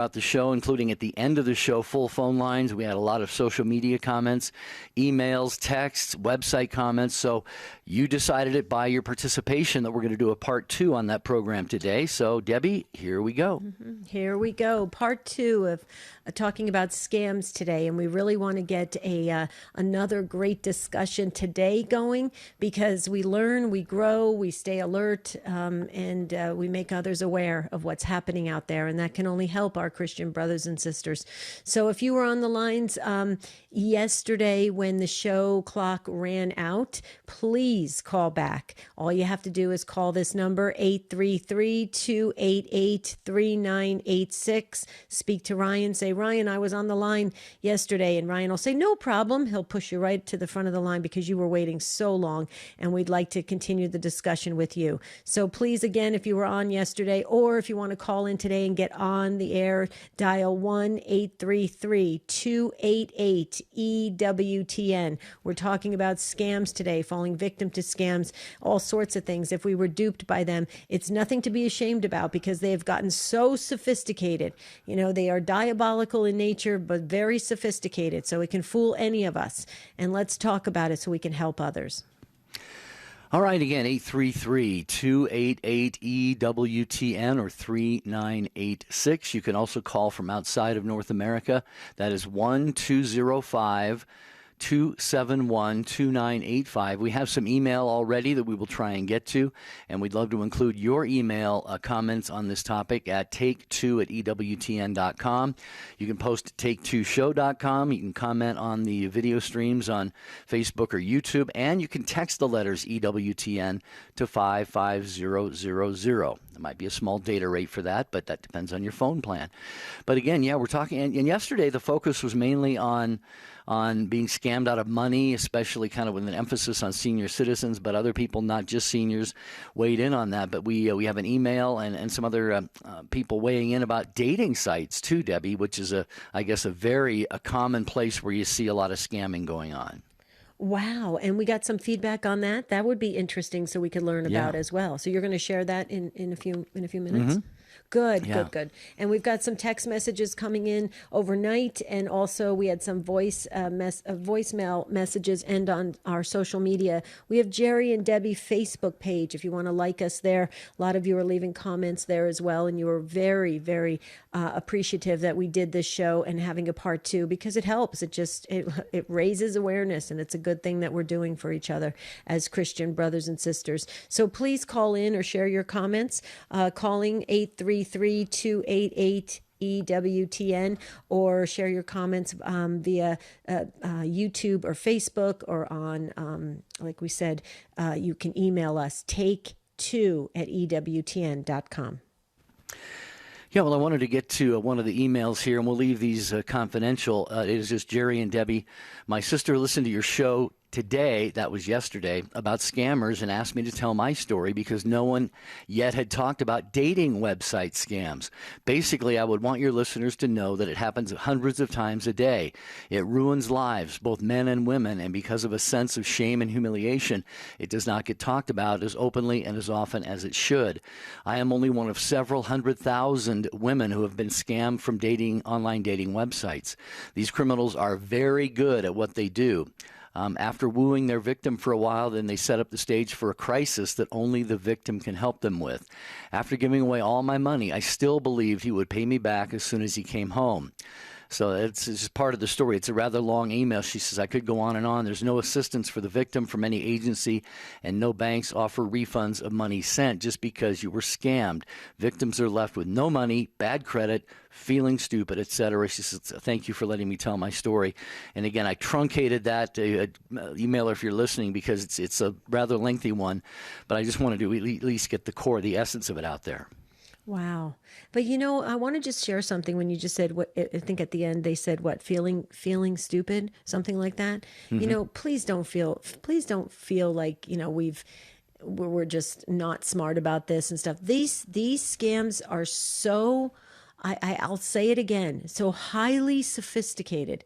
Throughout the show, including at the end of the show, full phone lines. We had a lot of social media comments, emails, texts, website comments. So you decided it by your participation that we're going to do a part 2 on that program today. So, Debbie, here we go. Here we go. Part 2 of talking about scams today. And we really want to get another great discussion today going, because we learn, we grow, we stay alert, and we make others aware of what's happening out there. And that can only help our Christian brothers and sisters. So if you were on the lines yesterday when the show clock ran out, please call back. All you have to do is call this number, 833-288-3986. Speak to Ryan. Say, Ryan, I was on the line yesterday. And Ryan will say, no problem. He'll push you right to the front of the line because you were waiting so long, and we'd like to continue the discussion with you. So please, again, if you were on yesterday, or if you want to call in today and get on the air, dial 1-833-288-EWTN. We're talking about scams today, falling victim to scams, all sorts of things. If we were duped by them, it's nothing to be ashamed about, because they have gotten so sophisticated. You know, they are diabolical in nature, but very sophisticated. So it can fool any of us. And let's talk about it so we can help others. All right, again, 833-288-EWTN or 3986. You can also call from outside of North America. That is 1-205-271-2985. We have some email already that we will try and get to, and we'd love to include your email comments on this topic at take2@EWTN.com. You can post at take2show.com. You can comment on the video streams on Facebook or YouTube, and you can text the letters EWTN to 55000. There might be a small data rate for that, but that depends on your phone plan. But again, we're talking, and yesterday the focus was mainly on being scammed out of money, especially kind of with an emphasis on senior citizens, but other people, not just seniors, weighed in on that. But we have an email and some other people weighing in about dating sites too, Debbie, which is I guess a very common place where you see a lot of scamming going on. Wow. And we got some feedback on that. That would be interesting, so we could learn about as well. So you're going to share that in a few minutes? Mm-hmm. Good. And we've got some text messages coming in overnight, and also we had some voicemail messages and on our social media. We have Jerry and Debbie Facebook page if you want to like us there. A lot of you are leaving comments there as well, and you are very, very appreciative that we did this show and having a part 2, because it helps. It raises awareness, and it's a good thing that we're doing for each other as Christian brothers and sisters. So please call in or share your comments. Calling 833-288-EWTN, or share your comments via YouTube or Facebook, or on, like we said, you can email us, take2@EWTN.com. Yeah, well, I wanted to get to one of the emails here, and we'll leave these confidential. It is just Jerry and Debbie. My sister listened to your show today, that was yesterday, about scammers, and asked me to tell my story because no one yet had talked about dating website scams. Basically, I would want your listeners to know that it happens hundreds of times a day. It ruins lives, both men and women, and because of a sense of shame and humiliation, it does not get talked about as openly and as often as it should. I am only one of several 100,000 women who have been scammed from online dating websites. These criminals are very good at what they do. After wooing their victim for a while, then they set up the stage for a crisis that only the victim can help them with. After giving away all my money, I still believed he would pay me back as soon as he came home. So it's just part of the story. It's a rather long email. She says, I could go on and on. There's no assistance for the victim from any agency, and no banks offer refunds of money sent just because you were scammed. Victims are left with no money, bad credit, feeling stupid, etc. She says, thank you for letting me tell my story. And again, I truncated that emailer if you're listening, because it's a rather lengthy one, but I just wanted to at least get the core, the essence of it out there. Wow. But I want to just share something when you just said what, I think at the end they said what, feeling stupid, something like that. Mm-hmm. Please don't feel like, we're just not smart about this and stuff. These scams are so, I'll say it again, so highly sophisticated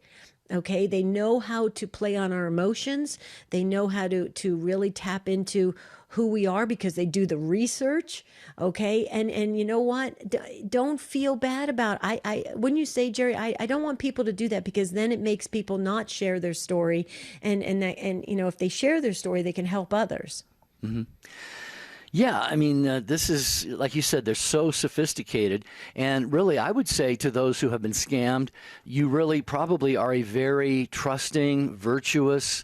Okay, they know how to play on our emotions. They know how to really tap into who we are because they do the research. Okay, and you know what? Don't feel bad about. I when you say, Jerry, I don't want people to do that, because then it makes people not share their story, and you know, if they share their story, they can help others. Mm-hmm. Yeah, I mean, this is, like you said, they're so sophisticated. And really, I would say to those who have been scammed, you really probably are a very trusting, virtuous,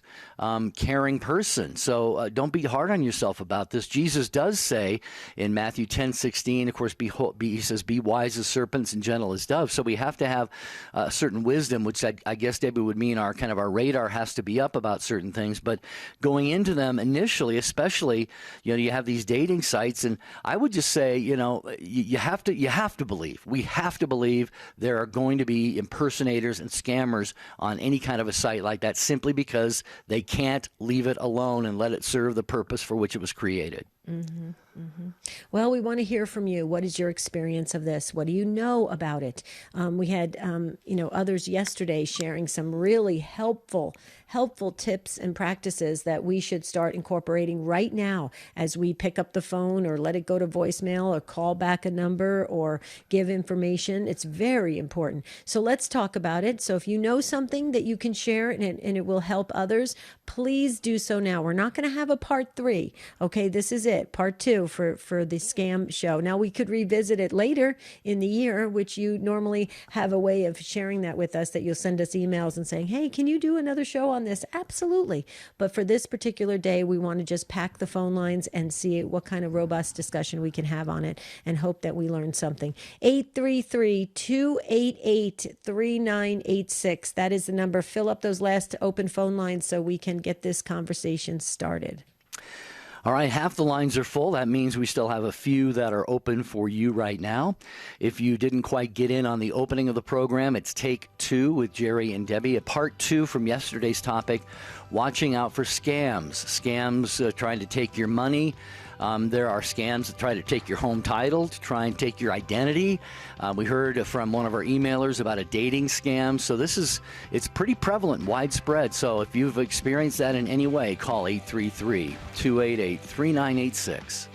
caring person. So don't be hard on yourself about this. Jesus does say in Matthew 10:16, of course, he says, be wise as serpents and gentle as doves. So we have to have a certain wisdom, which I guess, Debbie, would mean our radar has to be up about certain things. But going into them initially, especially, you have these dating sites, and I would just say, you have to believe. We have to believe there are going to be impersonators and scammers on any kind of a site like that, simply because they can't leave it alone and let it serve the purpose for which it was created. Mm-hmm, mm-hmm. Well, we want to hear from you. What is your experience of this? What do you know about it? We had, others yesterday sharing some really helpful tips and practices that we should start incorporating right now as we pick up the phone or let it go to voicemail or call back a number or give information. It's very important. So let's talk about it. So if you know something that you can share and it will help others, please do so now. We're not going to have a part 3. Okay, this is it, part 2 for the scam show. Now, we could revisit it later in the year, which you normally have a way of sharing that with us, that you'll send us emails and saying, hey, can you do another show on this? Absolutely. But for this particular day, we want to just pack the phone lines and see what kind of robust discussion we can have on it, and hope that we learn something. 833-288-3986. That is the number. Fill up those last open phone lines so we can get this conversation started. All right, half the lines are full. That means we still have a few that are open for you right now. If you didn't quite get in on the opening of the program, it's Take 2 with Jerry and Debbie, a part 2 from yesterday's topic, watching out for scams. Scams trying to take your money. There are scams that try to take your home title, to try and take your identity. We heard from one of our emailers about a dating scam. So it's pretty prevalent, widespread. So if you've experienced that in any way, call 833-288-3986.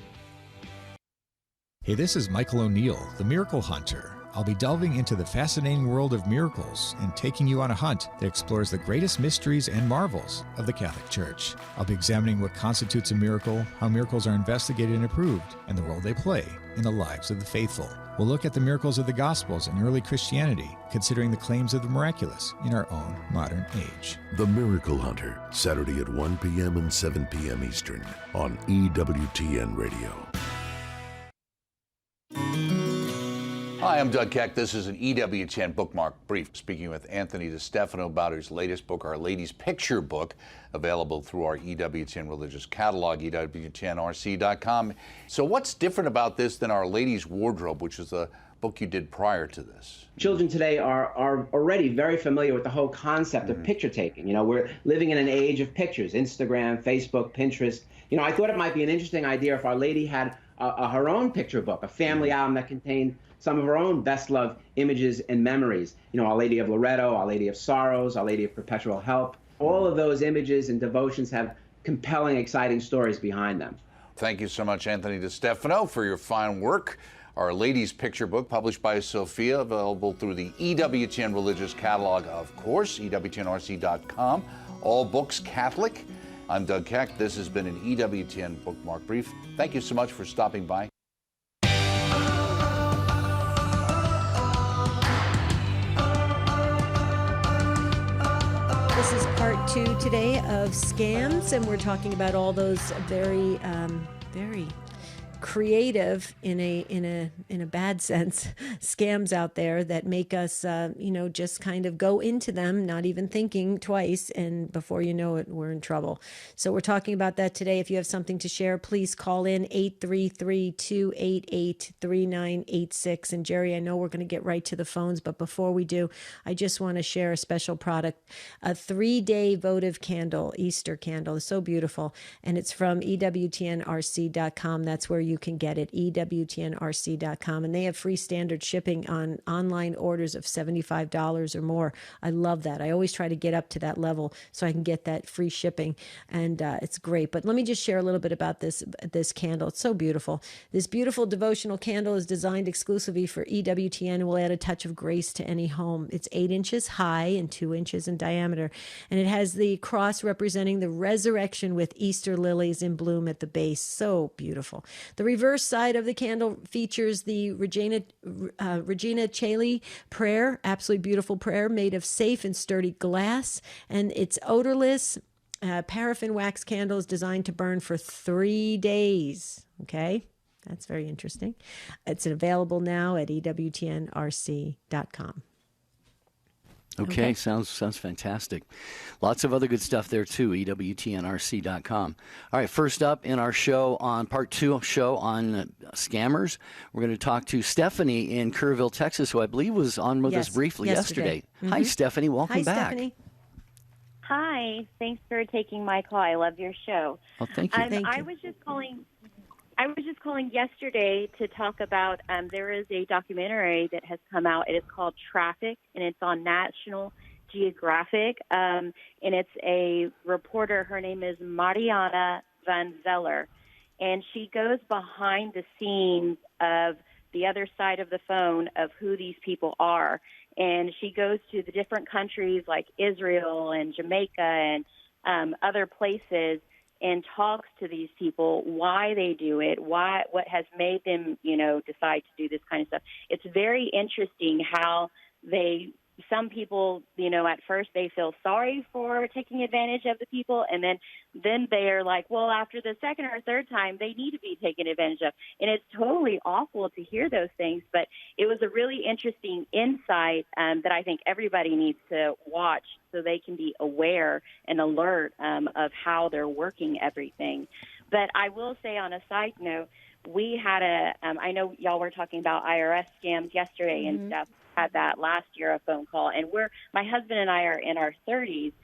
Hey, this is Michael O'Neill, the Miracle Hunter. I'll be delving into the fascinating world of miracles and taking you on a hunt that explores the greatest mysteries and marvels of the Catholic Church. I'll be examining what constitutes a miracle, how miracles are investigated and approved, and the role they play in the lives of the faithful. We'll look at the miracles of the Gospels and early Christianity, considering the claims of the miraculous in our own modern age. The Miracle Hunter, Saturday at 1 p.m. and 7 p.m. Eastern on EWTN Radio. Hi, I'm Doug Keck. This is an EWTN bookmark brief, speaking with Anthony DeStefano about his latest book, Our Lady's Picture Book, available through our EWTN religious catalog, EWTNRC.com. So what's different about this than Our Lady's Wardrobe, which is a book you did prior to this? Children today are already very familiar with the whole concept of picture taking. We're living in an age of pictures, Instagram, Facebook, Pinterest. I thought it might be an interesting idea if Our Lady had her own picture book, a family album that contained some of her own best-loved images and memories. Our Lady of Loretto, Our Lady of Sorrows, Our Lady of Perpetual Help. All of those images and devotions have compelling, exciting stories behind them. Thank you so much, Anthony DeStefano, for your fine work. Our Lady's Picture Book, published by Sophia, available through the EWTN religious catalog, of course, EWTNRC.com. All books Catholic. I'm Doug Keck. This has been an EWTN Bookmark Brief. Thank you so much for stopping by. This is part 2 today of scams, and we're talking about all those very creative, in a bad sense, scams out there that make us just kind of go into them, not even thinking twice, and before you know it, we're in trouble. So we're talking about that today. If you have something to share, please call in 833-288-3986. And Jerry, I know we're going to get right to the phones, but before we do, I just want to share a special product, a 3-day votive candle, Easter candle. It's so beautiful, and it's from EWTNRC.com. That's where you can get it, EWTNRC.com. And they have free standard shipping on online orders of $75 or more. I love that. I always try to get up to that level so I can get that free shipping. And it's great. But let me just share a little bit about this candle. It's so beautiful. This beautiful devotional candle is designed exclusively for EWTN and will add a touch of grace to any home. It's 8 inches high and 2 inches in diameter. And it has the cross representing the resurrection with Easter lilies in bloom at the base. So beautiful. The reverse side of the candle features the Regina Caeli prayer, absolutely beautiful prayer made of safe and sturdy glass. And it's odorless. Paraffin wax candle is designed to burn for 3 days. Okay, that's very interesting. It's available now at EWTNRC.com. Okay, sounds fantastic. Lots of other good stuff there too, EWTNRC.com. All right, first up in our show on part 2 show on scammers, we're going to talk to Stephanie in Kerrville, Texas, who I believe was on with us briefly yesterday. Mm-hmm. Hi, Stephanie. Welcome back. Hi, Stephanie. Hi. Thanks for taking my call. I love your show. Oh, thank you. I was just calling yesterday to talk about there is a documentary that has come out. It is called Traffic, and it's on National Geographic. And it's a reporter. Her name is Mariana Van Zeller, and she goes behind the scenes of the other side of the phone of who these people are. And she goes to the different countries like Israel and Jamaica and other places and talks to these people, why they do it, what has made them, decide to do this kind of stuff. It's very interesting how some people, at first they feel sorry for taking advantage of the people, and then they are like, well, after the second or third time, they need to be taken advantage of. And it's totally awful to hear those things, but it was a really interesting insight that I think everybody needs to watch so they can be aware and alert of how they're working everything. But I will say on a side note, we had I know y'all were talking about IRS scams yesterday and stuff. Had that last year, a phone call, and my husband and I are in our 30s,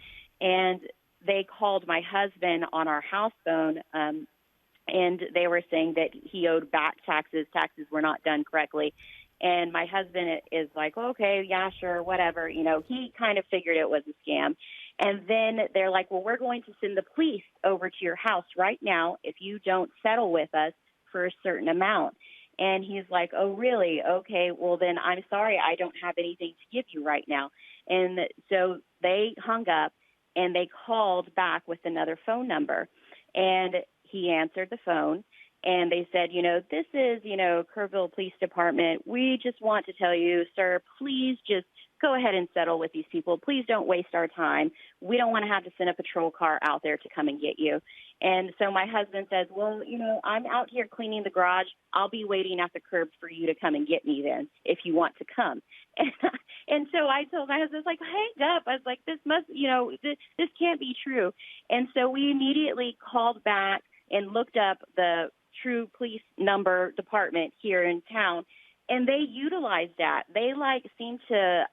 and they called my husband on our house phone, and they were saying that he owed back taxes were not done correctly, and my husband is like, okay, yeah, sure, whatever, he kind of figured it was a scam, and then they're like, well, we're going to send the police over to your house right now if you don't settle with us for a certain amount. And he's like, oh, really? Okay, well, then I'm sorry, I don't have anything to give you right now. And so they hung up, and they called back with another phone number. And he answered the phone, and they said, this is, Kerrville Police Department. We just want to tell you, sir, please just go ahead and settle with these people. Please don't waste our time. We don't want to have to send a patrol car out there to come and get you. And so my husband says, well, I'm out here cleaning the garage. I'll be waiting at the curb for you to come and get me then if you want to come. And so I told my husband, like, hang up. I was like, this must, this can't be true. And so we immediately called back and looked up the true police number department here in town. And they utilized that. They seem to,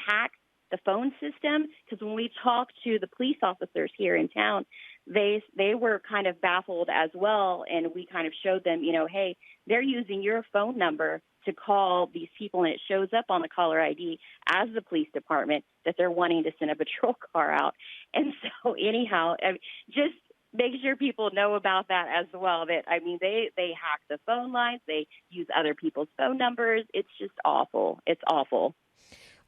hack the phone system, because when we talked to the police officers here in town, they were kind of baffled as well. And we kind of showed them, hey, they're using your phone number to call these people, and it shows up on the caller ID as the police department that they're wanting to send a patrol car out. And so anyhow, just make sure people know about that as well. That, they hack the phone lines. They use other people's phone numbers. It's just awful. It's awful.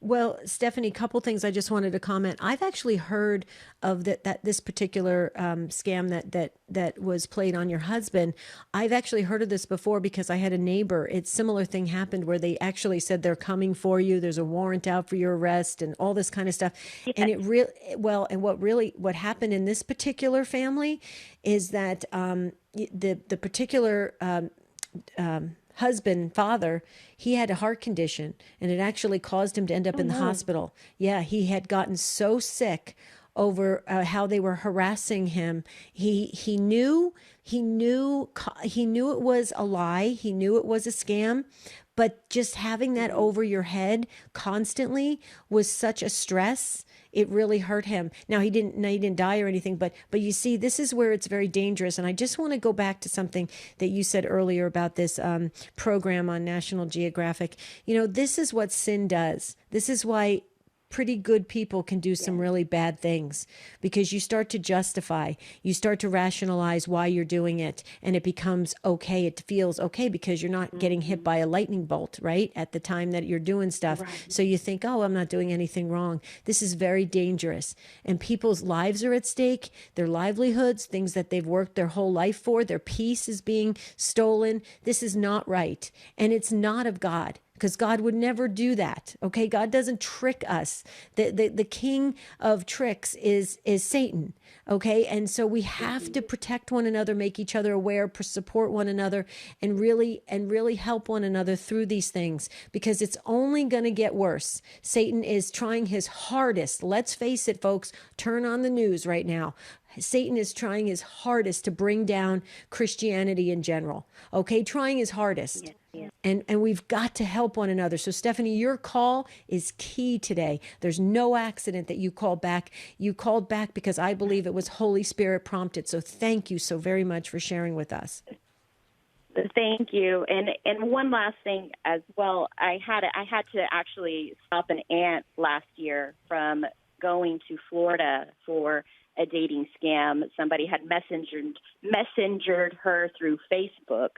Well, Stephanie, a couple things I just wanted to comment. I've actually heard of that this particular scam that was played on your husband. I've actually heard of this before because I had a neighbor. It's similar thing happened where they actually said they're coming for you. There's a warrant out for your arrest and all this kind of stuff. Yes. And it what happened in this particular family is that the particular father, he had a heart condition, and it actually caused him to end up in the hospital. Yeah, he had gotten so sick over how they were harassing him. He knew it was a lie. He knew it was a scam, But just having that over your head constantly was such a stress. It really hurt him. Now he didn't die or anything, but you see, this is where it's very dangerous. And I just want to go back to something that you said earlier about this program on National Geographic. This is what sin does. This is why pretty good people can do some really bad things, because you start to justify, you start to rationalize why you're doing it, and it becomes okay. It feels okay because you're not getting hit by a lightning bolt, right, at the time that you're doing stuff. Right. So you think, oh, I'm not doing anything wrong. This is very dangerous. And people's lives are at stake, their livelihoods, things that they've worked their whole life for, their peace is being stolen. This is not right. And it's not of God, because God would never do that. Okay, God doesn't trick us. The king of tricks is Satan. Okay, and so we have to protect one another, make each other aware, support one another, and really help one another through these things, because it's only going to get worse. Satan is trying his hardest. Let's face it, folks. Turn on the news right now. Satan is trying his hardest to bring down Christianity in general. Okay, trying his hardest. Yeah. And we've got to help one another. So, Stephanie, your call is key today. There's no accident that you called back. You called back because I believe it was Holy Spirit prompted. So thank you so very much for sharing with us. Thank you. And one last thing as well. I had to actually stop an aunt last year from going to Florida for a dating scam. Somebody had messengered her through Facebook,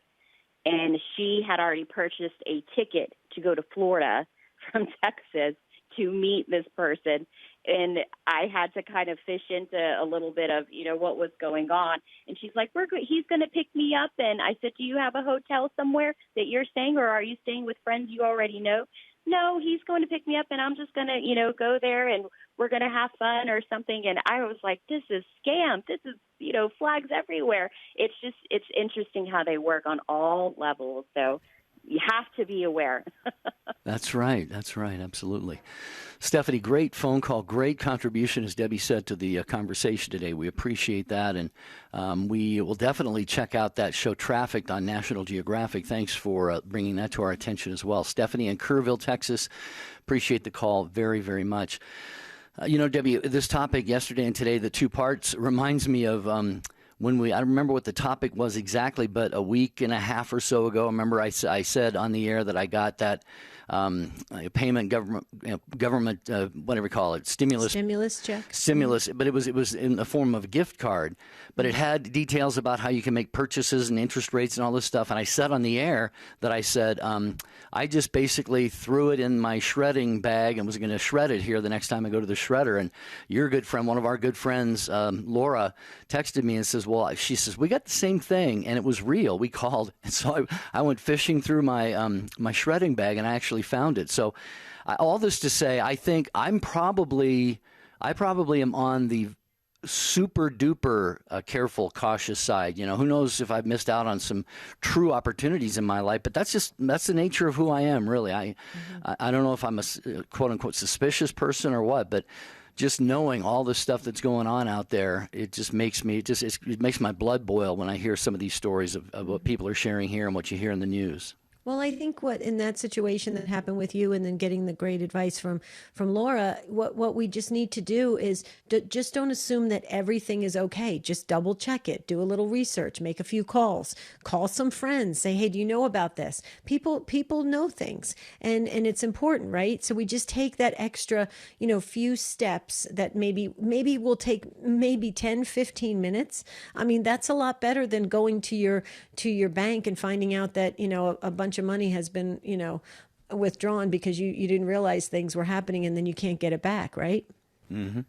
and she had already purchased a ticket to go to Florida from Texas to meet this person. And I had to kind of fish into a little bit of, what was going on. And she's like, he's going to pick me up. And I said, do you have a hotel somewhere that you're staying, or are you staying with friends you already know? No, he's going to pick me up, and I'm just going to, go there, and we're going to have fun or something. And I was like, this is scam. This is, flags everywhere. It's interesting how they work on all levels. So you have to be aware. That's right. Absolutely. Stephanie, great phone call, great contribution, as Debbie said, to the conversation today. We appreciate that, and we will definitely check out that show Trafficked on National Geographic. Thanks for bringing that to our attention as well. Stephanie in Kerrville, Texas, appreciate the call very, very much. Debbie, this topic yesterday and today, the two parts, reminds me of I don't remember what the topic was exactly, but a week and a half or so ago, I remember I said on the air that I got that payment government whatever you call it, stimulus check, but it was in the form of a gift card, but it had details about how you can make purchases and interest rates and all this stuff. And I said on the air that I said I just basically threw it in my shredding bag and was going to shred it here the next time I go to the shredder. And your good friend, one of our good friends, Laura, texted me and says, she says, we got the same thing, and it was real. We called, and so I went fishing through my my shredding bag, and I actually found it. So all this to say, I think I probably am on the super duper careful, cautious side. Who knows if I've missed out on some true opportunities in my life, but that's the nature of who I am, really. I don't know if I'm a quote unquote suspicious person or what, but just knowing all the stuff that's going on out there, it just makes me it makes my blood boil when I hear some of these stories of what people are sharing here and what you hear in the news. Well, I think what in that situation that happened with you, and then getting the great advice from Laura, what we just need to do is just don't assume that everything is okay. Just double check it, do a little research, make a few calls, call some friends, say, hey, do you know about this? People know things, and it's important, right? So we just take that extra, few steps that maybe will take maybe 10, 15 minutes. I mean, that's a lot better than going to your bank and finding out that, a bunch of money has been, withdrawn because you didn't realize things were happening, and then you can't get it back, right? Mm-hmm.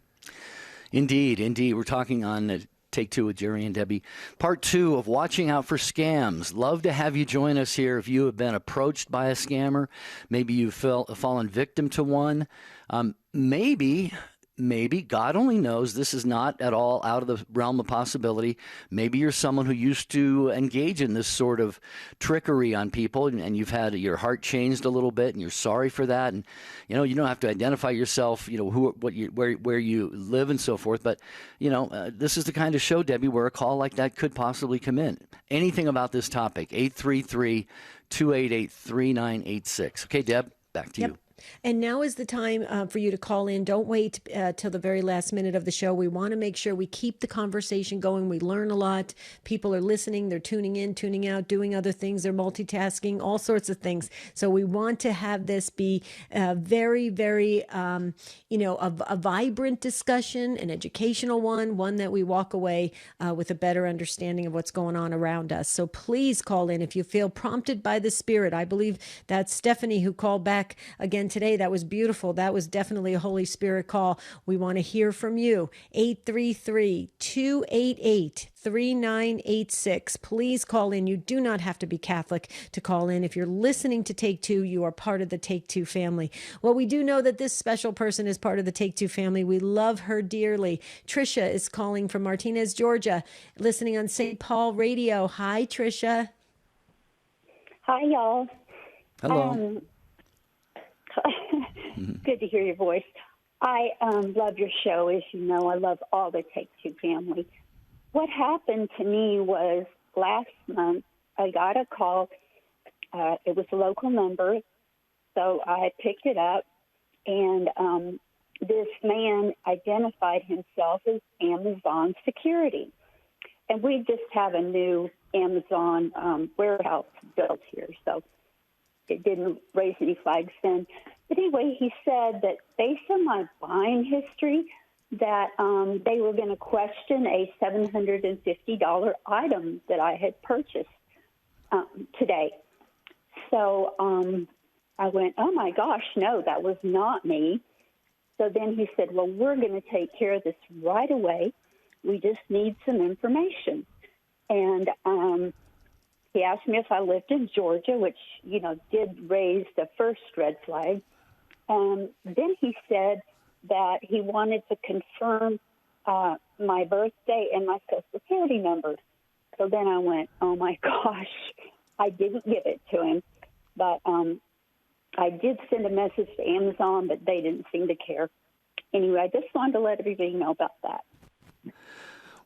Indeed. We're talking on Take Two with Jerry and Debbie, part 2 of Watching Out for Scams. Love to have you join us here if you have been approached by a scammer. Maybe you've fallen victim to one. Maybe, God only knows, this is not at all out of the realm of possibility. Maybe you're someone who used to engage in this sort of trickery on people, and you've had your heart changed a little bit, and you're sorry for that. And you don't have to identify yourself, where you live and so forth. But this is the kind of show, Debbie, where a call like that could possibly come in. Anything about this topic? 833 288-3986. Okay, Deb, back to you. And now is the time for you to call in. Don't wait till the very last minute of the show. We want to make sure we keep the conversation going. We learn a lot. People are listening. They're tuning in, tuning out, doing other things. They're multitasking, all sorts of things. So we want to have this be very, very, a vibrant discussion, an educational one that we walk away with a better understanding of what's going on around us. So please call in if you feel prompted by the Spirit. I believe that's Stephanie who called back again today. That was beautiful. That was definitely a Holy Spirit call. We want to hear from you. 833-288-3986. Please call in. You do not have to be Catholic to call in. If you're listening to Take Two, you are part of the Take Two family. Well, we do know that this special person is part of the Take Two family. We love her dearly. Trisha is calling from Martinez, Georgia, listening on St. Paul Radio. Hi, Trisha. Hi, y'all. Hello. Good to hear your voice. I love your show. As you know, I love all the Take Two family. What happened to me was last month, I got a call. It was a local number, so I picked it up, and this man identified himself as Amazon security. And we just have a new Amazon warehouse built here, so it didn't raise any flags then. But anyway, he said that based on my buying history, that they were going to question a $750 item that I had purchased today. So I went, oh, my gosh, no, that was not me. So then he said, well, we're going to take care of this right away. We just need some information. And he asked me if I lived in Georgia, which, did raise the first red flag. Then he said that he wanted to confirm my birthday and my Social Security number. So then I went, oh, my gosh, I didn't give it to him. But I did send a message to Amazon, but they didn't seem to care. Anyway, I just wanted to let everybody know about that.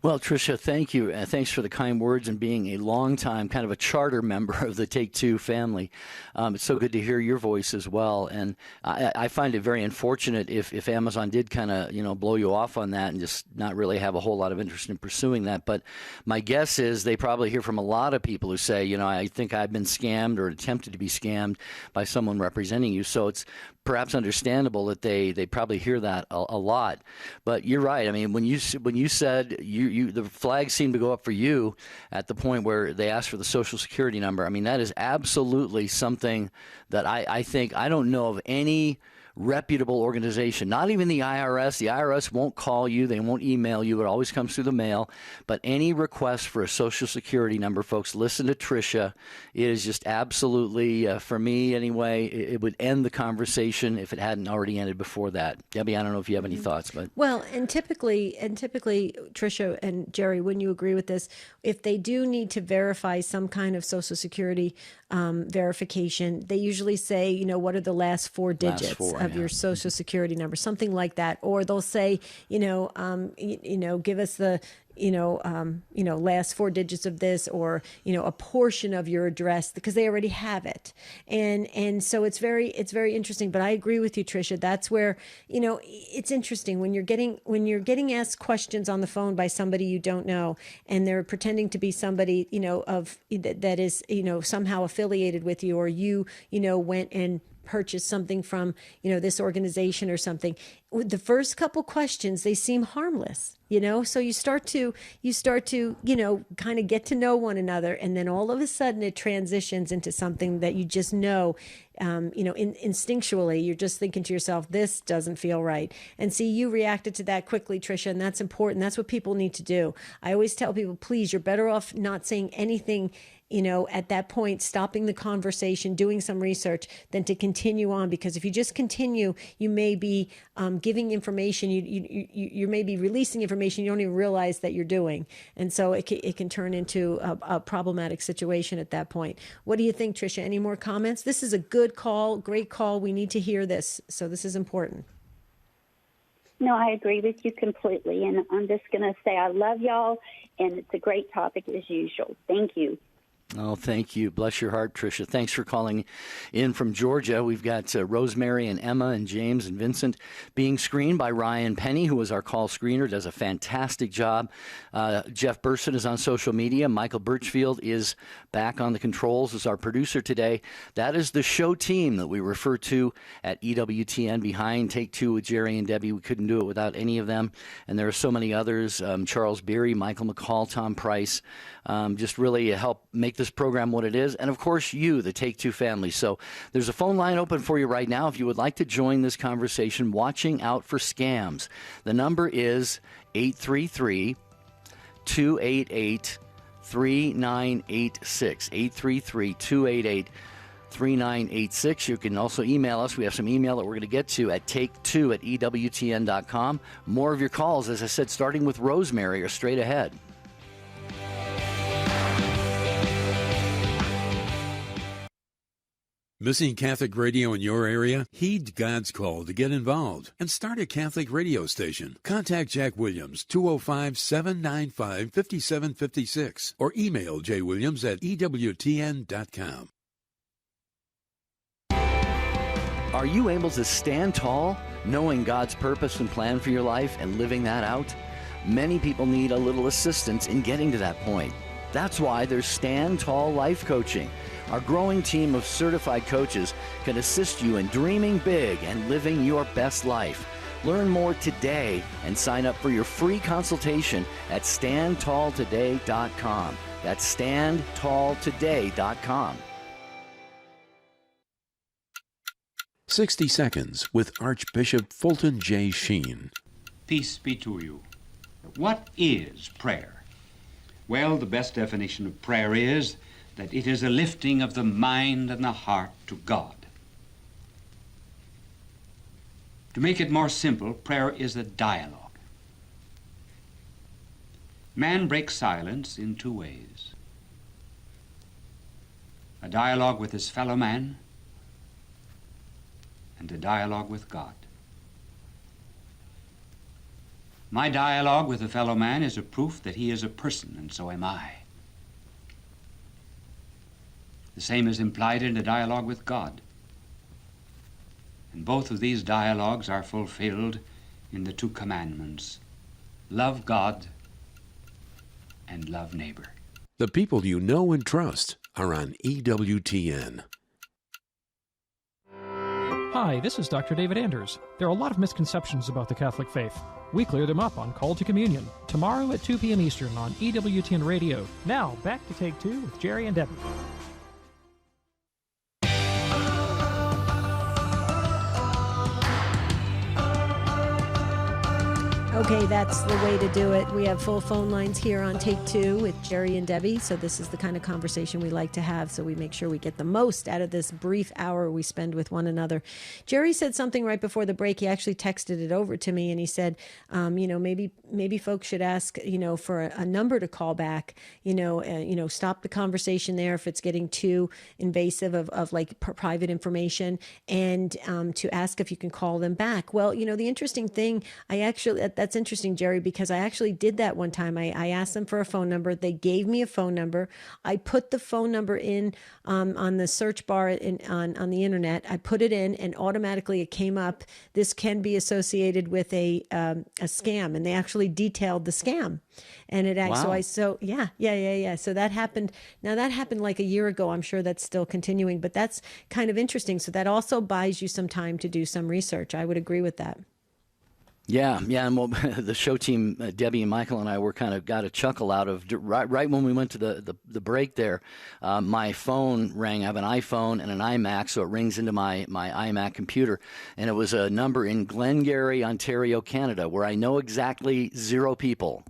Well, Trisha, thank you. Thanks for the kind words and being a long-time kind of a charter member of the Take Two family. It's so good to hear your voice as well. And I find it very unfortunate if Amazon did kind of, blow you off on that and just not really have a whole lot of interest in pursuing that. But my guess is they probably hear from a lot of people who say, I think I've been scammed or attempted to be scammed by someone representing you. So it's perhaps understandable that they probably hear that a lot. But you're right. I mean, when you said the flag seemed to go up for you at the point where they asked for the Social Security number. I mean, that is absolutely something that I think I don't know of any reputable organization, not even the IRS. The IRS won't call you. They won't email you. It always comes through the mail. But any request for a Social Security number, folks, listen to Trisha. It is just absolutely, for me anyway, it would end the conversation if it hadn't already ended before that. Debbie, I don't know if you have any thoughts, but well, and typically, Trisha and Jerry, wouldn't you agree with this? If they do need to verify some kind of Social Security verification, they usually say, what are the last four digits of your Social Security number, something like that, or they'll say, give us the last four digits of this, or a portion of your address, because they already have it, and so it's very interesting. But I agree with you, Trisha. That's where it's interesting when you're getting asked questions on the phone by somebody you don't know, and they're pretending to be somebody that is somehow affiliated with you, or you went and purchase something from this organization or something. The first couple questions, they seem harmless, so you start to kind of get to know one another, and then all of a sudden it transitions into something that you just instinctually you're just thinking to yourself, this doesn't feel right. And see, you reacted to that quickly, Trisha, and that's important. That's what people need to do. I always tell people, please, you're better off not saying anything at that point, stopping the conversation, doing some research, than to continue on. Because if you just continue, you may be giving information, you may be releasing information you don't even realize that you're doing. And so it can turn into a problematic situation at that point. What do you think, Trisha? Any more comments? This is a good call, great call. We need to hear this. So this is important. No, I agree with you completely. And I'm just going to say I love y'all, and it's a great topic as usual. Thank you. Oh, thank you. Bless your heart, Trisha. Thanks for calling in from Georgia. We've got Rosemary and Emma and James and Vincent being screened by Ryan Penny, who is our call screener, does a fantastic job. Jeff Burson is on social media. Michael Birchfield is back on the controls as our producer today. That is the show team that we refer to at EWTN behind Take Two with Jerry and Debbie. We couldn't do it without any of them. And there are so many others, Charles Beery, Michael McCall, Tom Price, just really help make this program what it is. And, of course, you, the Take Two family. So there's a phone line open for you right now if you would like to join this conversation, watching out for scams. The number is 833-288-3986, 833-288-3986. You can also email us. We have some email that we're going to get to at take2@ewtn.com. More of your calls, as I said, starting with Rosemary, are straight ahead. Missing Catholic radio in your area? Heed God's call to get involved and start a Catholic radio station. Contact Jack Williams, 205-795-5756, or email jwilliams@ewtn.com. Are you able to stand tall, knowing God's purpose and plan for your life and living that out? Many people need a little assistance in getting to that point. That's why there's Stand Tall Life Coaching. Our growing team of certified coaches can assist you in dreaming big and living your best life. Learn more today and sign up for your free consultation at standtalltoday.com. That's standtalltoday.com. 60 Seconds with Archbishop Fulton J. Sheen. Peace be to you. What is prayer? Well, the best definition of prayer is that it is a lifting of the mind and the heart to God. To make it more simple, prayer is a dialogue. Man breaks silence in two ways: a dialogue with his fellow man and a dialogue with God. My dialogue with a fellow man is a proof that he is a person, and so am I. The same is implied in a dialogue with God. And both of these dialogues are fulfilled in the two commandments: love God and love neighbor. The people you know and trust are on EWTN. Hi, this is Dr. David Anders. There are a lot of misconceptions about the Catholic faith. We clear them up on Call to Communion, tomorrow at 2 p.m. Eastern on EWTN Radio. Now, back to Take Two with Jerry and Debbie. Okay, that's the way to do it. We have full phone lines here on Take Two with Jerry and Debbie. So this is the kind of conversation we like to have. So we make sure we get the most out of this brief hour we spend with one another. Jerry said something right before the break. He actually texted it over to me, and he said, maybe folks should ask, for a number to call back. Stop the conversation there if it's getting too invasive of like private information, and to ask if you can call them back. Well, the interesting thing, that's interesting, Jerry, because I actually did that one time. I asked them for a phone number. They gave me a phone number. I put the phone number in on the search bar on the internet. I put it in, and automatically it came up. This can be associated with a scam, and they actually detailed the scam. And it actually, yeah. So that happened. Now that happened like a year ago. I'm sure that's still continuing, but that's kind of interesting. So that also buys you some time to do some research. I would agree with that. Yeah, and well, the show team, Debbie and Michael and I, were kind of got a chuckle out of right when we went to the break there. My phone rang. I have an iPhone and an iMac, so it rings into my iMac computer, and it was a number in Glengarry, Ontario, Canada, where I know exactly 0 people.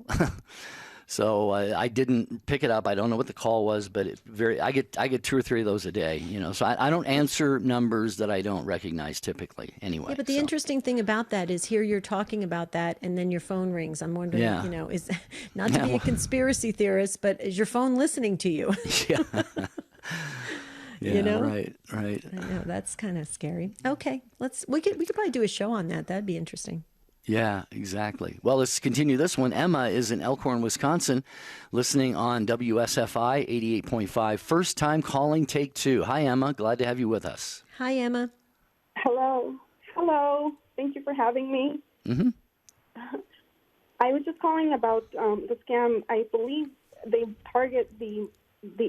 So I didn't pick it up. I don't know what the call was, but I get 2 or 3 of those a day. So I don't answer numbers that I don't recognize typically. Anyway. Yeah, but the interesting thing about that is here you're talking about that, and then your phone rings. I'm wondering, is not to be a conspiracy theorist, but is your phone listening to you? Yeah. Yeah. Right. I know that's kind of scary. Okay, we could probably do a show on that. That'd be interesting. Yeah, exactly. Well, let's continue this one. Emma is in Elkhorn, Wisconsin, listening on WSFI 88.5. First time calling, take two. Hi, Emma. Glad to have you with us. Hi, Emma. Hello. Hello. Thank you for having me. Mm-hmm. I was just calling about the scam. I believe they target the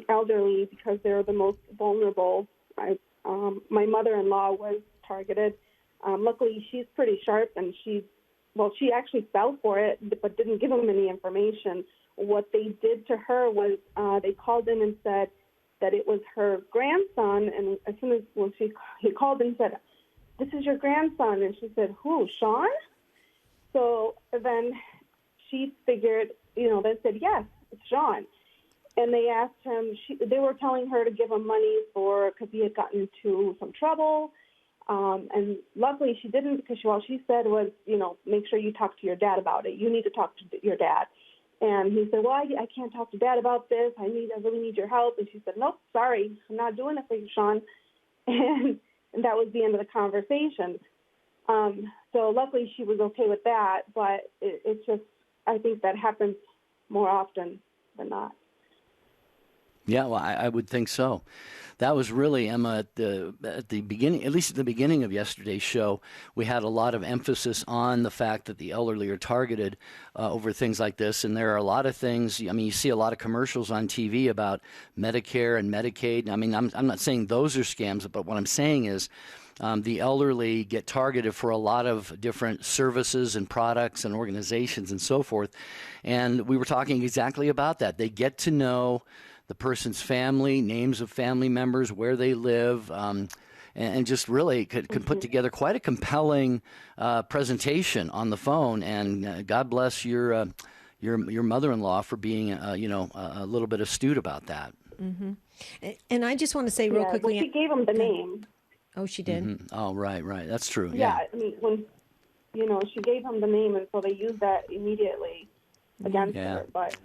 elderly because they're the most vulnerable. My mother-in-law was targeted. Luckily, she's pretty sharp, and she actually fell for it, but didn't give them any information. What they did to her was they called in and said that it was her grandson, and as soon as he called and said, "This is your grandson," and she said, "Who, Sean?" So then she figured, they said, "Yes, it's Sean." And they asked him, they were telling her to give him money because he had gotten into some trouble. And luckily she didn't, because all she said was, make sure you talk to your dad about it. You need to talk to your dad. And he said, well, I can't talk to Dad about this. I really need your help. And she said, nope, sorry, I'm not doing it for you, Sean. And that was the end of the conversation. So luckily she was okay with that, but it's just, I think that happens more often than not. Yeah, well, I would think so. That was really, Emma, at the beginning, at least at the beginning of yesterday's show, we had a lot of emphasis on the fact that the elderly are targeted over things like this. And there are a lot of things, you see a lot of commercials on TV about Medicare and Medicaid. I mean, I'm not saying those are scams, but what I'm saying is the elderly get targeted for a lot of different services and products and organizations and so forth. And we were talking exactly about that. They get to know the person's family, names of family members, where they live, and just really could put together quite a compelling presentation on the phone. And God bless your mother-in-law for being a little bit astute about that. Mm-hmm. And I just want to say real quickly, well, she gave him the name. Oh, she did. Mm-hmm. Oh, right, that's true. Yeah, I mean, when she gave him the name, and so they used that immediately against her. But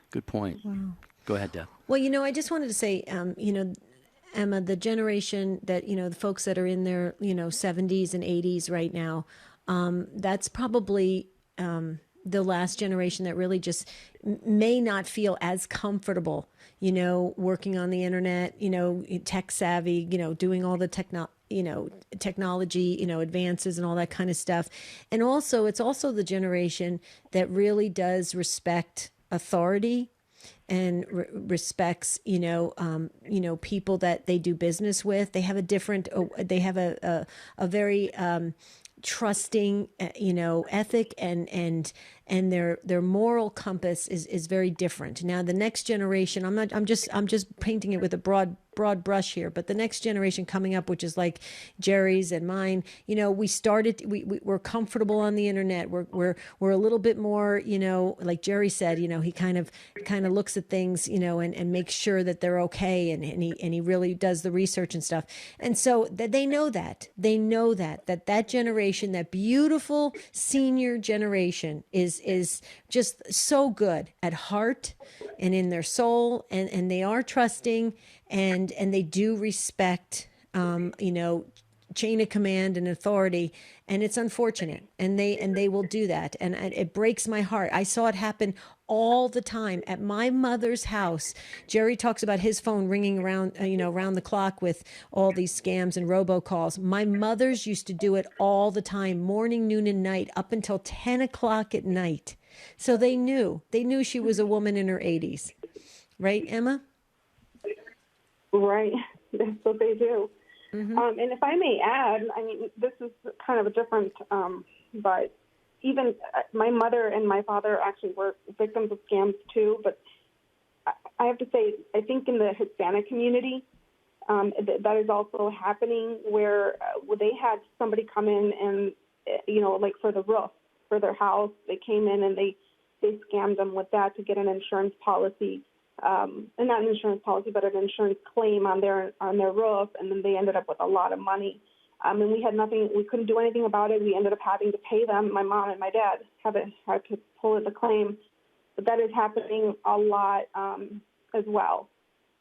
good point. Wow. Go ahead, Deb. Well, I just wanted to say, Emma, the generation that, the folks that are in their, 70s and 80s right now, that's probably the last generation that really just may not feel as comfortable, working on the internet, tech savvy, doing all the technology, advances and all that kind of stuff. And also, it's also the generation that really does respect authority and respects, people that they do business with. They have a very trusting, ethic, and their moral compass is very different. Now, the next generation, I'm just painting it with a broad brush here, but the next generation coming up, which is like Jerry's and mine, we're comfortable on the internet. We're a little bit more, like Jerry said, he kind of looks at things, and makes sure that they're okay, and he really does the research and stuff. And so they know that generation, that beautiful senior generation is just so good at heart and in their soul, and they are trusting, and they do respect, chain of command and authority, and it's unfortunate, and they will do that, and it breaks my heart. I saw it happen all the time at my mother's house. Jerry talks about his phone ringing around, around the clock with all these scams and robocalls. My mother's used to do it all the time, morning, noon, and night, up until 10 o'clock at night. So they knew she was a woman in her 80s, right, Emma? Right, that's what they do. Mm-hmm. And if I may add, this is kind of a different, but even my mother and my father actually were victims of scams too. But I have to say, I think in the Hispanic community, that is also happening, where they had somebody come in and, like for the roof for their house, they came in and they scammed them with that to get an insurance policy. And not an insurance policy, but an insurance claim on their roof, and then they ended up with a lot of money. And we couldn't do anything about it. We ended up having to pay them. My mom and my dad had to pull the claim. But that is happening a lot as well.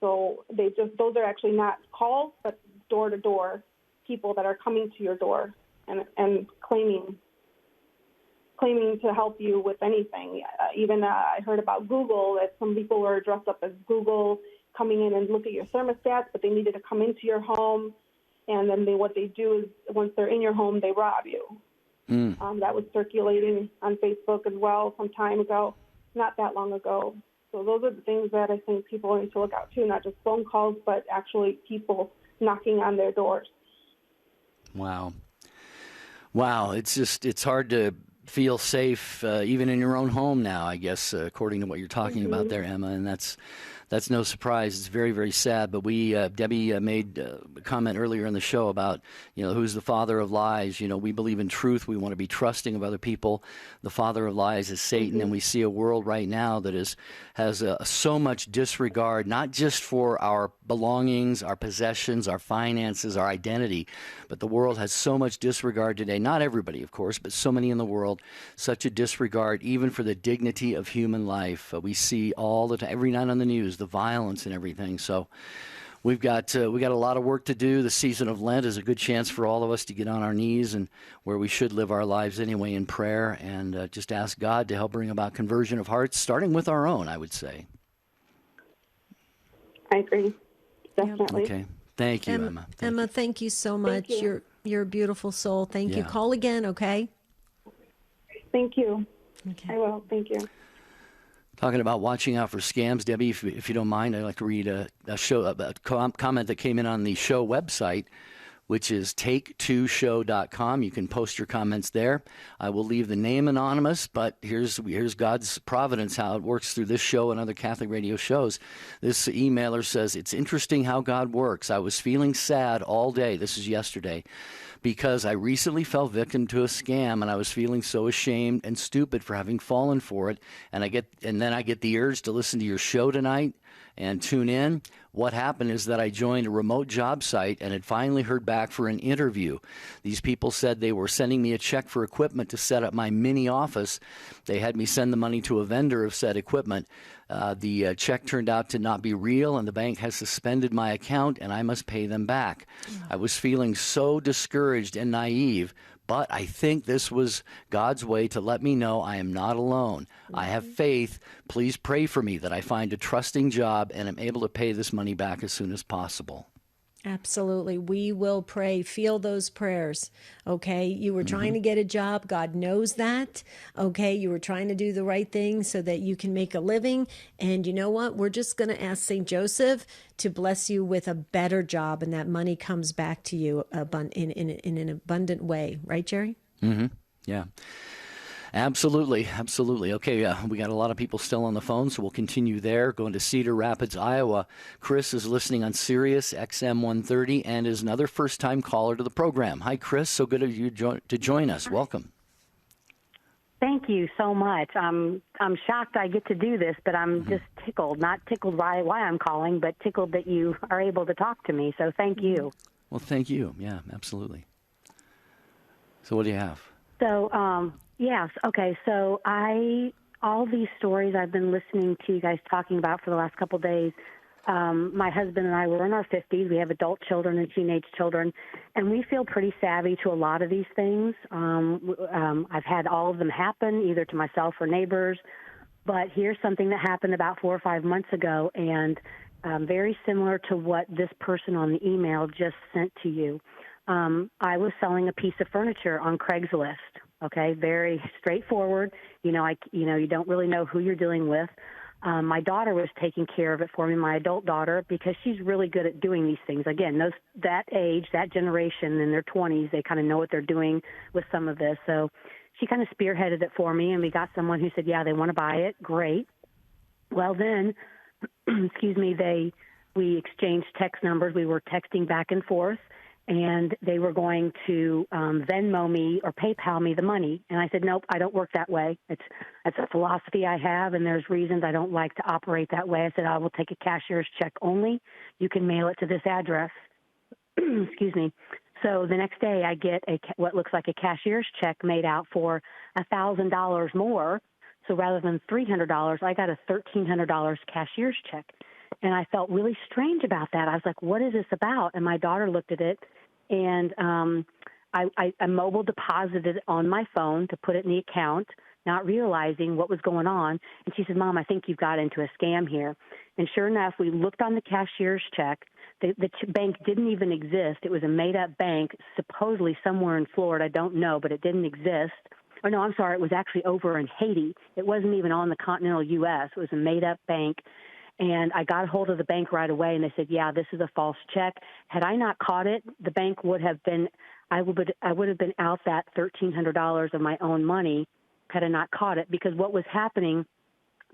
So those are actually not calls, but door-to-door people that are coming to your door and claiming claiming to help you with anything. Even I heard about Google, that some people were dressed up as Google, coming in and look at your thermostats, but they needed to come into your home. And then what they do is, once they're in your home, they rob you. That was circulating on Facebook as well some time ago, not that long ago. So those are the things that I think people need to look out to, not just phone calls, but actually people knocking on their doors. Wow. It's hard to feel safe even in your own home now, I guess, according to what you're talking about there, Emma, and that's no surprise. It's very, very sad. But Debbie made a comment earlier in the show about, who's the father of lies. We believe in truth. We want to be trusting of other people. The father of lies is Satan, and we see a world right now that has so much disregard, not just for our belongings, our possessions, our finances, our identity, but the world has so much disregard today. Not everybody, of course, but so many in the world, such a disregard even for the dignity of human life. We see all the time, every night on the news, the violence and everything. So we got a lot of work to do. The season of Lent is a good chance for all of us to get on our knees, and where we should live our lives anyway, in prayer, and just ask God to help bring about conversion of hearts, starting with our own, I would say. I agree. Definitely. Okay. Thank you, Emma. Emma, thank you so much. You're a beautiful soul. Thank you. Call again, okay? Thank you. Okay. I will. Thank you. Talking about watching out for scams, Debbie, if you don't mind, I'd like to read a comment that came in on the show website, which is take2show.com. You can post your comments there. I will leave the name anonymous, but here's God's providence, how it works through this show and other Catholic radio shows. This emailer says, "It's interesting how God works. I was feeling sad all day," this is yesterday, "because I recently fell victim to a scam, and I was feeling so ashamed and stupid for having fallen for it. And then I get the urge to listen to your show tonight and tune in. What happened is that I joined a remote job site and had finally heard back for an interview. These people said they were sending me a check for equipment to set up my mini office. They had me send the money to a vendor of said equipment. The check turned out to not be real, and the bank has suspended my account, and I must pay them back. I was feeling so discouraged and naive, but I think this was God's way to let me know I am not alone. I have faith. Please pray for me that I find a trusting job and am able to pay this money back as soon as possible." Absolutely. We will pray. Feel those prayers. Okay. You were trying to get a job. God knows that. Okay. You were trying to do the right thing so that you can make a living. And you know what? We're just going to ask St. Joseph to bless you with a better job, and that money comes back to you in an abundant way. Right, Jerry? Mm-hmm. Yeah. Absolutely. Okay, we got a lot of people still on the phone, so we'll continue there. Going to Cedar Rapids, Iowa. Chris is listening on Sirius XM 130 and is another first-time caller to the program. Hi, Chris. So good of you to join us. Welcome. Thank you so much. I'm shocked I get to do this, but I'm just tickled. Not tickled by why I'm calling, but tickled that you are able to talk to me. So thank you. Well, thank you. Yeah, absolutely. So what do you have? So, yes. Okay. So all these stories I've been listening to you guys talking about for the last couple of days, my husband and I were in our 50s. We have adult children and teenage children, and we feel pretty savvy to a lot of these things. I've had all of them happen, either to myself or neighbors. But here's something that happened about 4 or 5 months ago, and very similar to what this person on the email just sent to you. I was selling a piece of furniture on Craigslist. Okay, very straightforward. You don't really know who you're dealing with. My daughter was taking care of it for me, my adult daughter, because she's really good at doing these things. Again, that age, that generation in their 20s, they kind of know what they're doing with some of this. So she kind of spearheaded it for me, and we got someone who said, yeah, they want to buy it. Great. Well, then, we exchanged text numbers. We were texting back and forth, and they were going to Venmo me or PayPal me the money. And I said, nope, I don't work that way. That's a philosophy I have, and there's reasons I don't like to operate that way. I said, I will take a cashier's check only. You can mail it to this address. Excuse me. So the next day I get what looks like a cashier's check made out for $1,000 more. So rather than $300, I got a $1,300 cashier's check. And I felt really strange about that. I was like, what is this about? And my daughter looked at it, and I mobile deposited it on my phone to put it in the account, not realizing what was going on. And she said, Mom, I think you've got into a scam here. And sure enough, we looked on the cashier's check. The bank didn't even exist. It was a made-up bank, supposedly somewhere in Florida. I don't know, but it didn't exist. Oh, no, I'm sorry. It was actually over in Haiti. It wasn't even on the continental U.S. It was a made-up bank. And I got a hold of the bank right away, and they said, yeah, this is a false check. Had I not caught it, the bank would have been – I would have been out that $1,300 of my own money had I not caught it, because what was happening,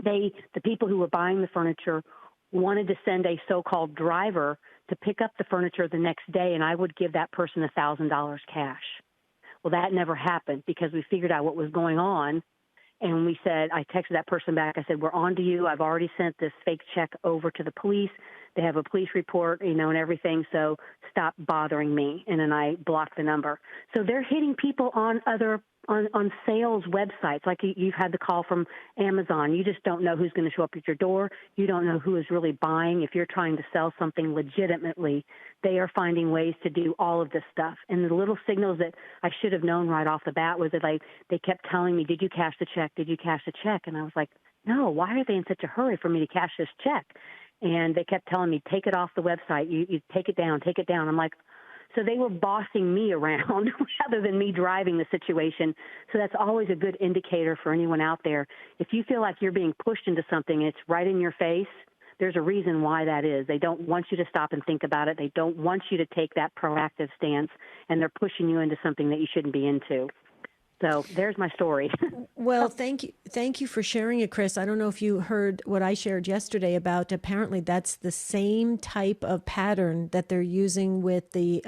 the people who were buying the furniture wanted to send a so-called driver to pick up the furniture the next day, and I would give that person $1,000 cash. Well, that never happened because we figured out what was going on, and we said, I texted that person back. I said, we're on to you. I've already sent this fake check over to the police. They have a police report, and everything, so stop bothering me. And then I blocked the number. So they're hitting people on on sales websites, like you've had the call from Amazon. You just don't know who's going to show up at your door. You don't know who is really buying. If you're trying to sell something legitimately, they are finding ways to do all of this stuff. And the little signals that I should have known right off the bat was that they kept telling me, did you cash the check? Did you cash the check? And I was like, no, why are they in such a hurry for me to cash this check? And they kept telling me, take it off the website. You take it down, take it down. I'm like, so they were bossing me around rather than me driving the situation. So that's always a good indicator for anyone out there. If you feel like you're being pushed into something and it's right in your face, there's a reason why that is. They don't want you to stop and think about it. They don't want you to take that proactive stance, and they're pushing you into something that you shouldn't be into. So there's my story. Well, thank you for sharing it, Chris. I don't know if you heard what I shared yesterday about apparently that's the same type of pattern that they're using with the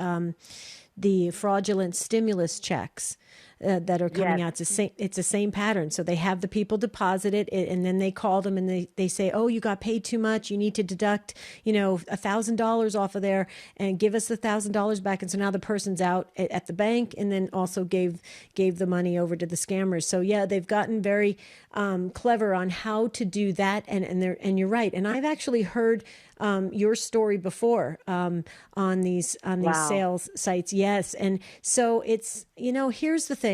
fraudulent stimulus checks that are coming out. It's the same pattern. So they have the people deposit it, and then they call them and they say, oh, you got paid too much. You need to deduct, $1,000 off of there and give us $1,000 back. And so now the person's out at the bank and then also gave the money over to the scammers. So yeah, they've gotten very clever on how to do that. And you're right. And I've actually heard your story before on these sales sites. Yes. And so it's, here's the thing.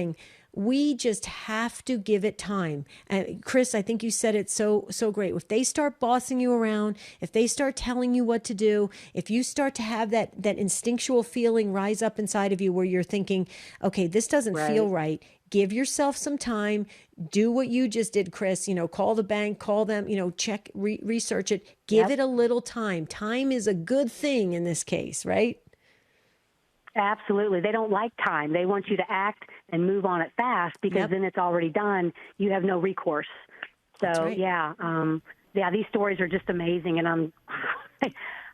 We just have to give it time. Chris, I think you said it so great. If they start bossing you around, if they start telling you what to do, if you start to have that instinctual feeling rise up inside of you where you're thinking, okay, this doesn't feel right. Give yourself some time. Do what you just did, Chris. Call the bank, call them, check, research it. Give it a little time. Time is a good thing in this case, right? Absolutely. They don't like time. They want you to act and move on it fast because then it's already done. You have no recourse. So, these stories are just amazing. And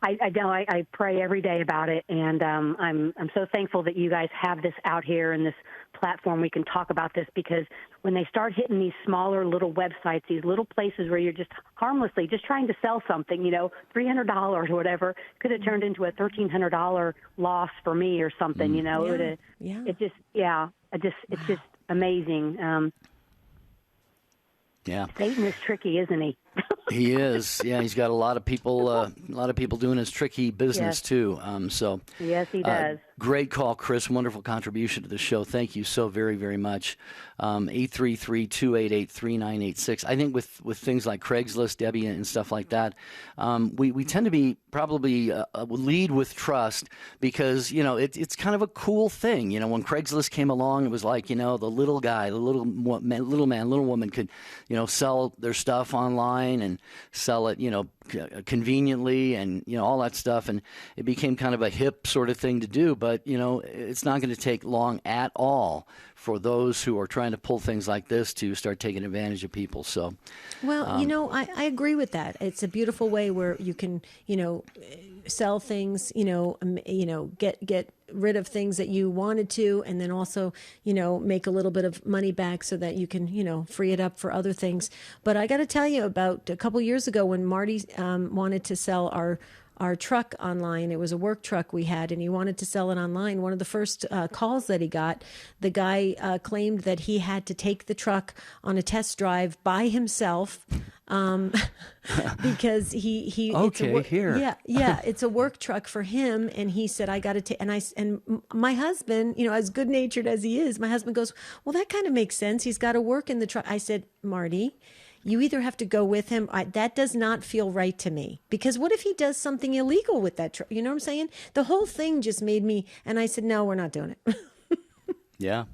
I pray every day about it, and I'm so thankful that you guys have this out here and this platform. We can talk about this because when they start hitting these smaller little websites, these little places where you're just harmlessly just trying to sell something, $300 or whatever, could have turned into a $1,300 loss for me or something. It's just amazing. Satan is tricky, isn't he? He is. Yeah, he's got a lot of people doing his tricky business too. Yes, he does. Great call, Chris. Wonderful contribution to the show. Thank you so very, very much. 833-288-3986. I think with things like Craigslist, Debbie, and stuff like that, we tend to be probably lead with trust because, it's kind of a cool thing. When Craigslist came along, it was like, the little guy, the little man, little woman could, sell their stuff online and sell it, conveniently and, all that stuff. And it became kind of a hip sort of thing to do. But, it's not going to take long at all for those who are trying to pull things like this to start taking advantage of people. So, well, I agree with that. It's a beautiful way where you can, sell things, get rid of things that you wanted to, and then also, make a little bit of money back so that you can, free it up for other things. But I got to tell you about a couple years ago when Marty wanted to sell our truck online. It was a work truck we had, and he wanted to sell it online. One of the first calls that he got, the guy claimed that he had to take the truck on a test drive by himself because he Okay, here. it's a work truck for him, and he said I got to take, and my husband, as good natured as he is, my husband goes, well, that kind of makes sense. He's got to work in the truck. I said, Marty, you either have to go with him. That does not feel right to me, because what if he does something illegal with that truck? You know what I'm saying? The whole thing just made me, and I said, no, we're not doing it. Yeah.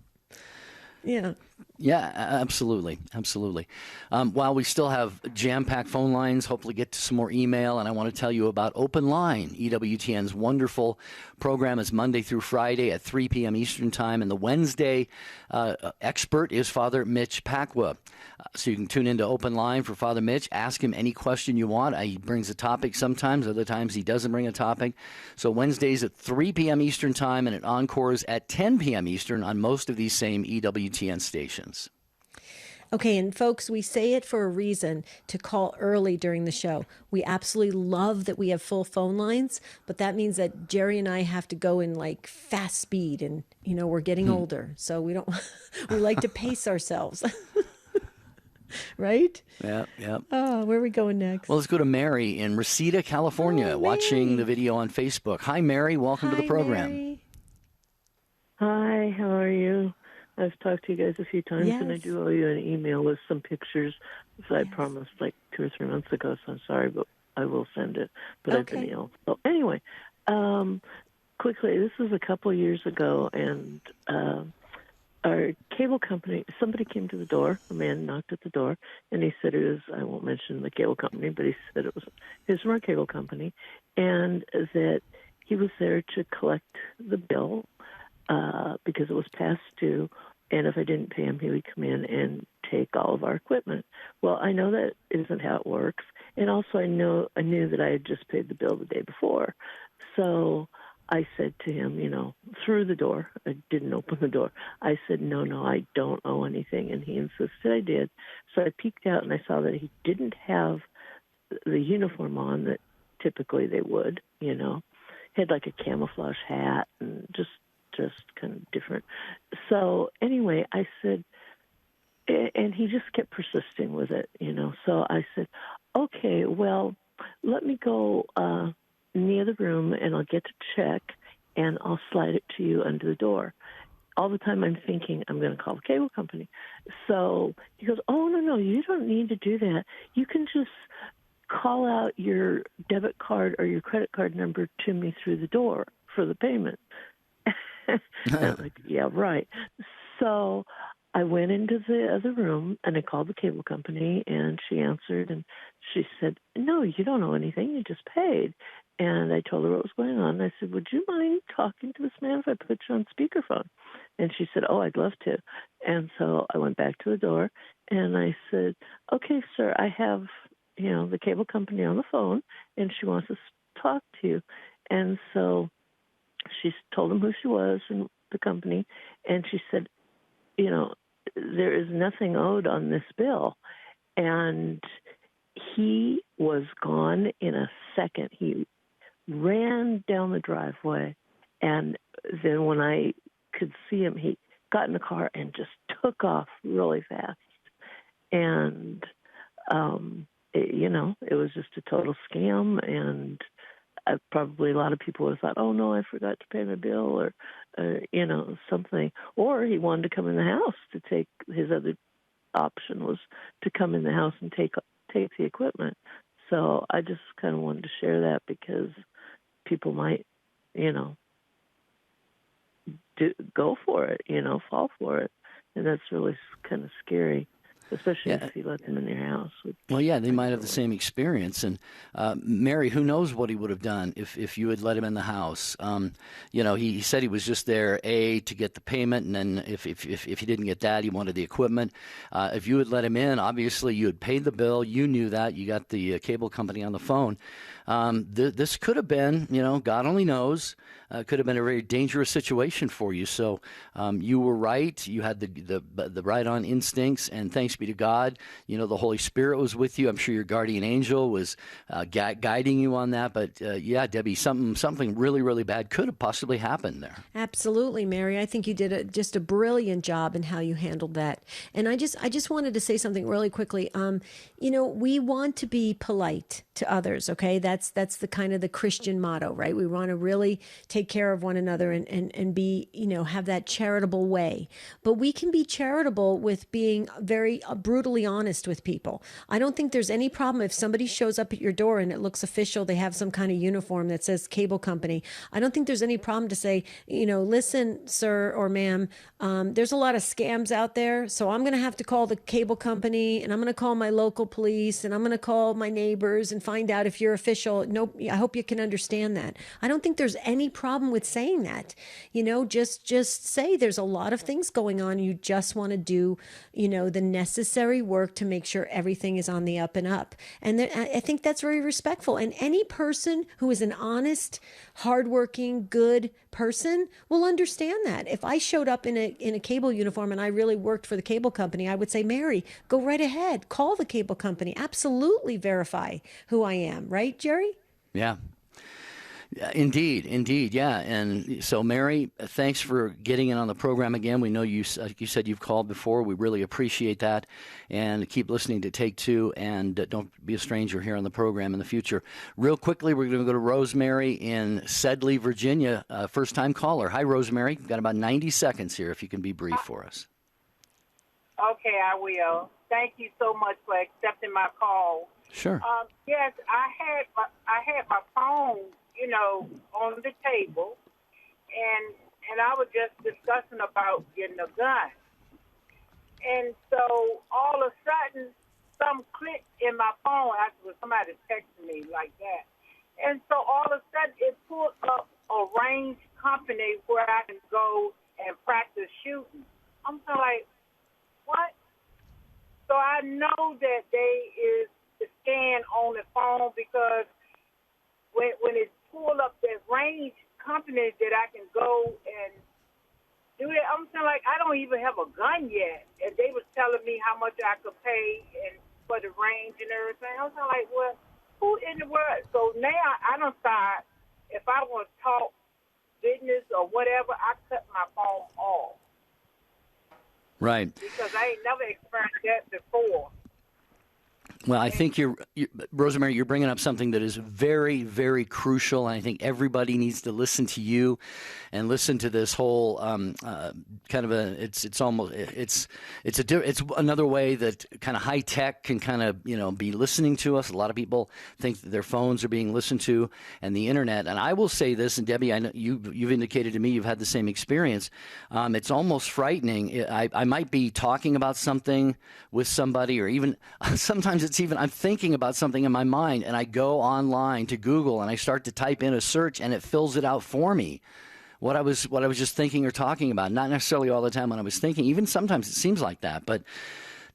Yeah. Yeah, absolutely. Absolutely. While we still have jam-packed phone lines, hopefully get to some more email, and I want to tell you about Open Line. EWTN's wonderful program is Monday through Friday at 3 p.m. Eastern Time, and the Wednesday expert is Father Mitch Pacwa. So you can tune into Open Line for Father Mitch. Ask him any question you want. He brings a topic sometimes. Other times he doesn't bring a topic. So Wednesdays at 3 p.m. Eastern Time, and it encores at 10 p.m. Eastern on most of these same EWTN stations. Okay, and folks, we say it for a reason, to call early during the show. We absolutely love that we have full phone lines, but that means that Jerry and I have to go in like fast speed, and we're getting older, so we like to pace ourselves. Right? Yeah. Oh, where are we going next? Well, let's go to Mary in Reseda, California, watching the video on Facebook. Hi, Mary. Welcome to the program. Mary. Hi, how are you? I've talked to you guys a few times, Yes. and I do owe you an email with some pictures that I promised like 2 or 3 months ago, so I'm sorry, but I will send it. But I've been ill. So anyway, quickly, this was a couple of years ago, and our cable company, somebody came to the door, a man knocked at the door, and he said it was, I won't mention the cable company, but he said it was his from our cable company, and that he was there to collect the bill because it was past due, and if I didn't pay him, he would come in and take all of our equipment. Well, I know that isn't how it works, and also I knew that I had just paid the bill the day before, so I said to him, through the door, I didn't open the door. I said, no, I don't owe anything. And he insisted I did. So I peeked out and I saw that he didn't have the uniform on that typically they would, He had like a camouflage hat and just kind of different. So anyway, I said, and he just kept persisting with it, So I said, okay, well, let me go in the other room, and I'll get to check, and I'll slide it to you under the door. All the time I'm thinking I'm going to call the cable company. So he goes, oh, no, you don't need to do that. You can just call out your debit card or your credit card number to me through the door for the payment. And I'm like, yeah, right. So I went into the other room, and I called the cable company, and she answered, and she said, no, you don't owe anything. You just paid. And I told her what was going on. I said, would you mind talking to this man if I put you on speakerphone? And she said, oh, I'd love to. And so I went back to the door, and I said, okay, sir, I have, the cable company on the phone, and she wants to talk to you. And so she told him who she was and the company, and she said, there is nothing owed on this bill. And he was gone in a second. He ran down the driveway, and then when I could see him, he got in the car and just took off really fast. And, it was just a total scam, and probably a lot of people would have thought, oh, no, I forgot to pay my bill, or something. Or he wanted to come in the house to take, his other option was to come in the house and take the equipment. So I just kind of wanted to share that because people might, go for it, fall for it. And that's really kind of scary, especially if you let them in their house. Well, yeah, they might have the same experience. And Mary, who knows what he would have done if you had let him in the house. He said he was just there, to get the payment, and then if he didn't get that, he wanted the equipment. If you had let him in, obviously you had paid the bill. You knew that. You got the cable company on the phone. This could have been, God only knows, could have been a very dangerous situation for you. So you were right. You had the right on instincts, and thanks be to God, the Holy Spirit was with you. I'm sure your guardian angel was guiding you on that. But yeah, Debbie, something really, really bad could have possibly happened there. Absolutely, Mary. I think you did just a brilliant job in how you handled that. And I just wanted to say something really quickly. We want to be polite to others. Okay, that's the kind of the Christian motto, right? We want to really take care of one another and be, have that charitable way. But we can be charitable with being very brutally honest with people. I don't think there's any problem if somebody shows up at your door and it looks official. They have some kind of uniform that says cable company. I don't think there's any problem to say, listen, sir or ma'am, there's a lot of scams out there. So I'm going to have to call the cable company, and I'm going to call my local police, and I'm going to call my neighbors and find out if you're official. No, I hope you can understand that. I don't think there's any problem with saying that. Just say there's a lot of things going on. You just want to do, the necessary work to make sure everything is on the up and up. And I think that's very respectful. And any person who is an honest, hardworking, good person will understand that. If I showed up in a cable uniform and I really worked for the cable company, I would say, Mary, go right ahead. Call the cable company. Absolutely verify who I am. Right, Jerry? Yeah. Indeed, yeah. And so, Mary, thanks for getting in on the program again. We know you said you've called before. We really appreciate that. And keep listening to Take Two, and don't be a stranger here on the program in the future. Real quickly, we're going to go to Rosemary in Sedley, Virginia, first-time caller. Hi, Rosemary. We've got about 90 seconds here, if you can be brief for us. Okay, I will. Thank you so much for accepting my call. Sure. Yes, I had my phone, on the table, and I was just discussing about getting a gun. And so all of a sudden, some clicked in my phone after somebody texted me like that. And so all of a sudden, it pulled up a range company where I can go and practice shooting. I'm kind of like, what? So I know that they is the scan on the phone, because when it pulled up that range company that I can go and do that, I'm saying, like, I don't even have a gun yet, and they was telling me how much I could pay and for the range and everything. I was like, well, who in the world? So now I don't start, if I want to talk business or whatever, I cut my phone off. Right. Because I ain't never experienced that before. Well, I think Rosemary, you're bringing up something that is very, very crucial, and I think everybody needs to listen to you and listen to this whole kind of it's another way that kind of high tech can kind of be listening to us. A lot of people think that their phones are being listened to, and the internet. And I will say this, and Debbie, I know you've indicated to me you've had the same experience. It's almost frightening. I might be talking about something with somebody, or even sometimes I'm thinking about something in my mind, and I go online to Google and I start to type in a search, and it fills it out for me. What I was just thinking or talking about. Not necessarily all the time when I was thinking. Even sometimes it seems like that, but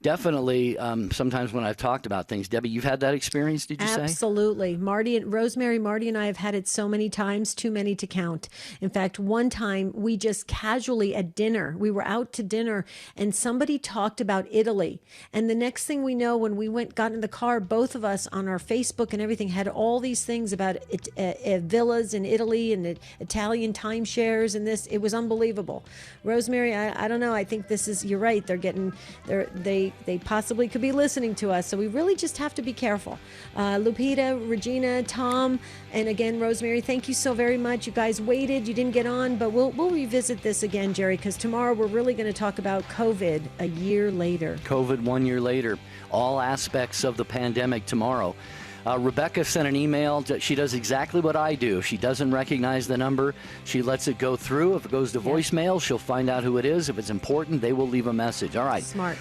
definitely sometimes when I've talked about things. Debbie, you've had that experience, did you say? Absolutely. Marty and I have had it so many times, too many to count. In fact, one time we just casually at dinner, we were out to dinner, and somebody talked about Italy. And the next thing we know, when we got in the car, both of us on our Facebook and everything had all these things about villas in Italy and Italian timeshares and this. It was unbelievable. Rosemary, I don't know. I think you're right. They possibly could be listening to us. So we really just have to be careful. Lupita, Regina, Tom, and again, Rosemary, thank you so very much. You guys waited. You didn't get on, but we'll revisit this again, Jerry, because tomorrow we're really going to talk about COVID a year later. COVID 1 year later. All aspects of the pandemic tomorrow. Rebecca sent an email. She does exactly what I do. If she doesn't recognize the number, she lets it go through. If it goes to voicemail, she'll find out who it is. If it's important, they will leave a message. All right. Smart.